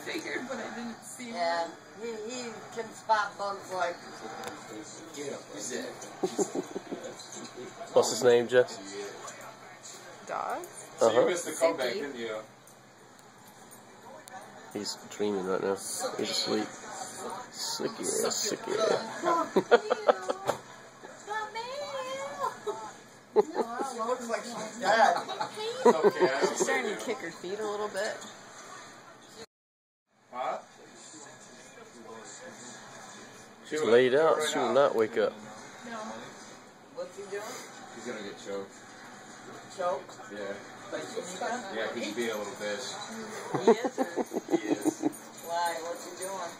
figured, but I didn't see him. Yeah, he can spot bugs like. Get him. Who's that? What's his name, Jess? Dog? So you missed the comeback, didn't you? He's dreaming right now. He's asleep. Sick yeah, sick yeah. Looks like she's dead. Okay. She's starting to kick her feet a little bit. Huh? She's laid out. She will not wake up. No. What's he doing? He's gonna get choked. Choked? Yeah. Like you Yeah, he's being a little bitch. He is? He is. Why? What's he doing?